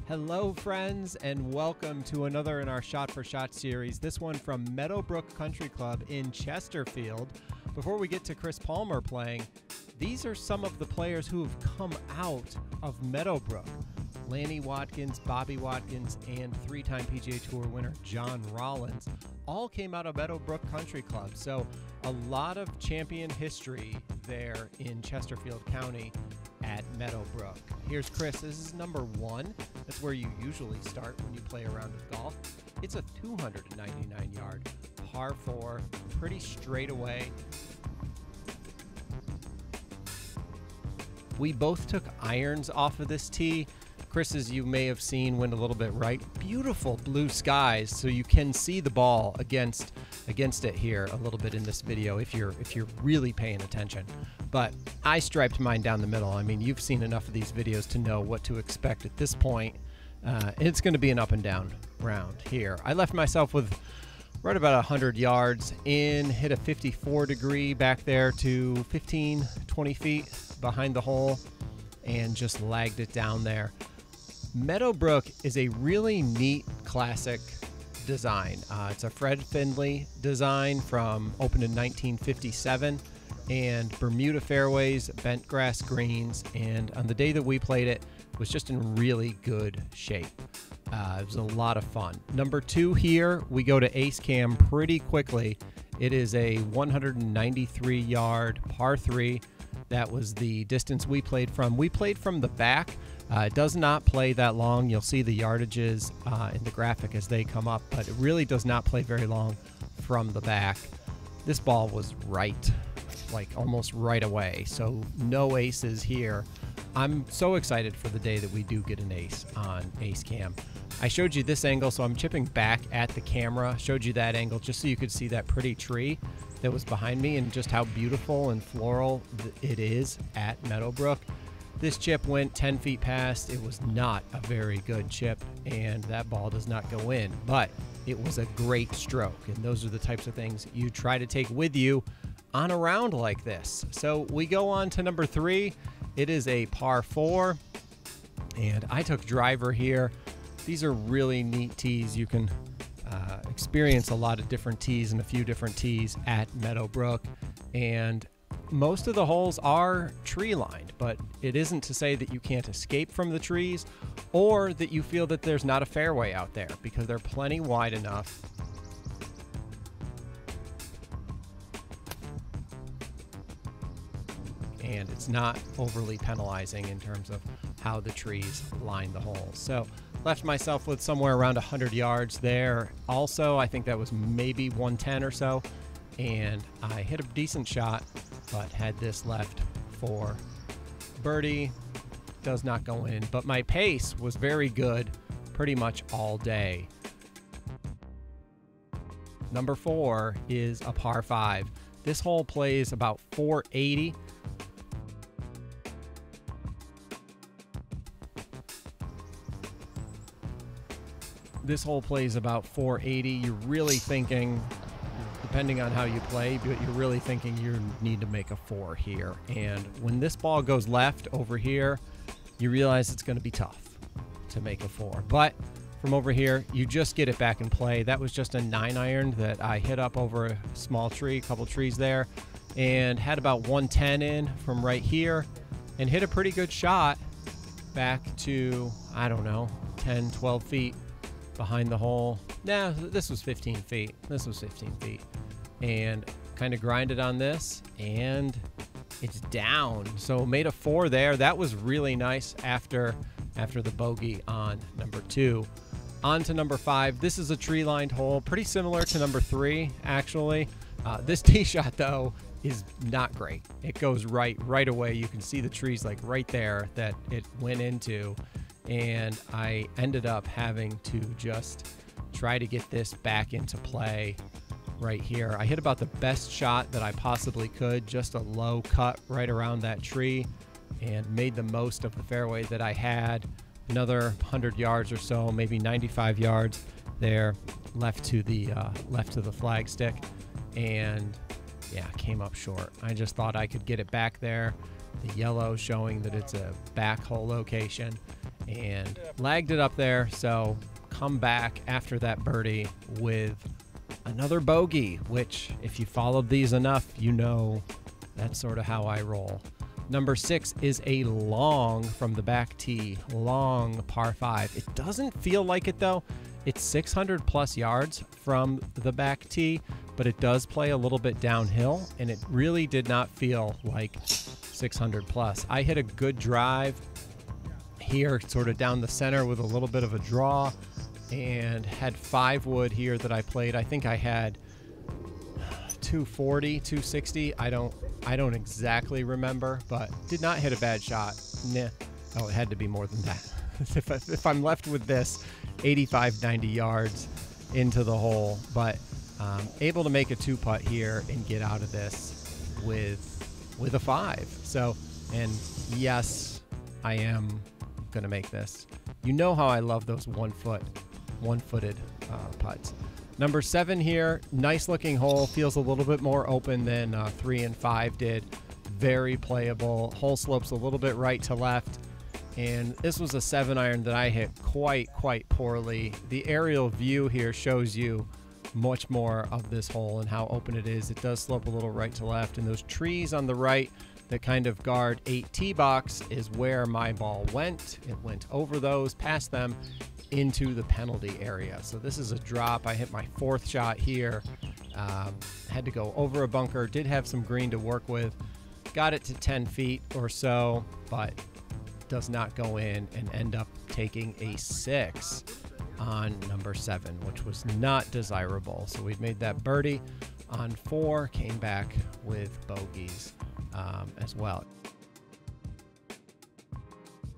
Hello friends, and welcome to another in our Shot for Shot series, this one from Meadowbrook Country Club in Chesterfield. Before we get to Chris Palmer playing, these are some of the players who have come out of Meadowbrook. Lanny Wadkins, Bobby Watkins, and three-time PGA Tour winner John Rollins all came out of Meadowbrook Country Club. So a lot of champion history there in Chesterfield County at Meadowbrook. Here's Chris. This is number 1. That's where you usually start when you play around with golf. It's a 299-yard par 4, pretty straight away. We both took irons off of this tee. Chris, as you may have seen, went a little bit right. Beautiful blue skies, so you can see the ball against it here a little bit in this video if you're really paying attention. But I striped mine down the middle. I mean, you've seen enough of these videos to know what to expect at this point. It's going to be an up and down round here. I left myself with right about 100 yards in, hit a 54 degree back there to 15, 20 feet behind the hole, and just lagged it down there. Meadowbrook is a really neat classic design. It's a Fred Findlay design opened in 1957, and Bermuda fairways, bent grass greens, and on the day that we played it was just in really good shape. It was a lot of fun. Number 2 here, we go to Ace Cam pretty quickly. It is a 193-yard par 3. That was the distance we played from. We played from the back. It does not play that long. You'll see the yardages in the graphic as they come up, but it really does not play very long from the back. This ball was right, like almost right away, so no aces here. I'm so excited for the day that we do get an ace on Ace Cam. I showed you this angle, so I'm chipping back at the camera. Showed you that angle just so you could see that pretty tree that was behind me and just how beautiful and floral it is at Meadowbrook. This chip went 10 feet past. It was not a very good chip, and that ball does not go in, but it was a great stroke, and those are the types of things you try to take with you on a round like this. So we go on to number 3. It is a par 4, and I took driver here. These are really neat tees. You can experience a lot of different tees and a few different tees at Meadowbrook, and most of the holes are tree lined, but it isn't to say that you can't escape from the trees or that you feel that there's not a fairway out there, because they're plenty wide enough. And it's not overly penalizing in terms of how the trees line the holes. So left myself with somewhere around 100 yards there. Also, I think that was maybe 110 or so. And I hit a decent shot, but had this left for birdie. Does not go in, but my pace was very good pretty much all day. Number 4 is a par 5. This hole plays about 480. This hole plays about 480. You're really thinking, depending on how you play, but you're really thinking you need to make a 4 here. And when this ball goes left over here, you realize it's going to be tough to make a 4. But from over here, you just get it back in play. That was just a 9-iron that I hit up over a small tree, a couple trees there, and had about 110 in from right here, and hit a pretty good shot back to, I don't know, 10, 12 feet behind the hole. Nah, this was 15 feet. This was 15 feet. And kind of grinded on this, and it's down. So made a 4 there. That was really nice after the bogey on number 2. On to number 5. This is a tree-lined hole, pretty similar to number 3, actually. This tee shot, though, is not great. It goes right away. You can see the trees like right there that it went into. And I ended up having to just try to get this back into play right here. I hit about the best shot that I possibly could, just a low cut right around that tree, and made the most of the fairway that I had. Another 100 yards or so, maybe 95 yards there left to the flag stick, and yeah, came up short. I just thought I could get it back there. The yellow showing that it's a back hole location, and lagged it up there. So come back after that birdie with another bogey, which if you followed these enough, you know that's sort of how I roll. Number 6 is a long from the back tee, long par 5. It doesn't feel like it though. It's 600 plus yards from the back tee, but it does play a little bit downhill, and it really did not feel like 600 plus. I hit a good drive here, sort of down the center with a little bit of a draw, and had 5 wood here that I played. I think I had 240, 260. I don't exactly remember, but did not hit a bad shot. Nah. Oh, it had to be more than that. if I'm left with this, 85, 90 yards into the hole, but able to make a 2-putt here and get out of this with a 5. So, and yes, I am gonna make this. You know how I love those one-footed putts. Number 7 here, nice looking hole, feels a little bit more open than 3 and 5 did. Very playable. Hole slopes a little bit right to left, and this was a 7-iron that I hit quite poorly. The aerial view here shows you much more of this hole and how open it is. It does slope a little right to left, and those trees on the right that kind of guard 8 tee box is where my ball went. It went over those, past them, into the penalty area. So this is a drop. I hit my 4th shot here. Had to go over a bunker. Did have some green to work with. Got it to 10 feet or so, but does not go in, and end up taking a 6 on number 7, which was not desirable. So we'd made that birdie on 4, came back with bogeys as well.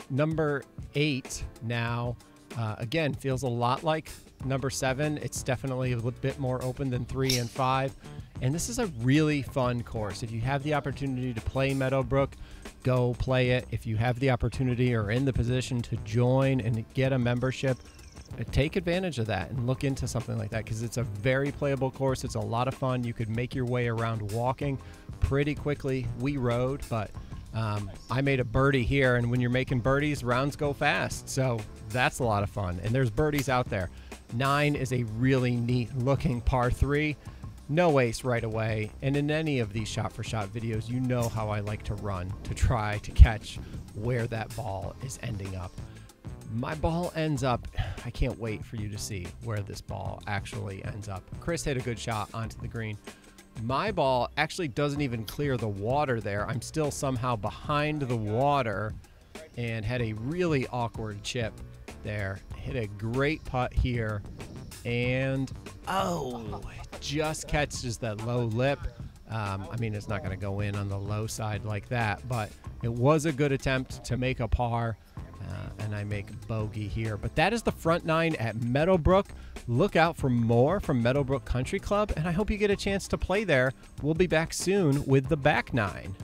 Number 8 now, again, feels a lot like number 7. It's definitely a little bit more open than 3 and 5. And this is a really fun course. If you have the opportunity to play Meadowbrook, go play it. If you have the opportunity or in the position to join and get a membership, take advantage of that and look into something like that, because it's a very playable course. It's a lot of fun. You could make your way around walking pretty quickly. We rode, but I made a birdie here, and when you're making birdies, rounds go fast. So that's a lot of fun, and there's birdies out there. 9 is a really neat looking par 3. No ace right away, and in any of these shot-for-shot videos, you know how I like to run to try to catch where that ball is ending up. My ball ends up, I can't wait for you to see where this ball actually ends up. Chris hit a good shot onto the green. My ball actually doesn't even clear the water there. I'm still somehow behind the water and had a really awkward chip there. Hit a great putt here, and oh, it just catches that low lip. I mean, it's not going to go in on the low side like that, but it was a good attempt to make a par. And I make bogey here. But that is the front 9 at Meadowbrook. Look out for more from Meadowbrook Country Club, and I hope you get a chance to play there. We'll be back soon with the back 9.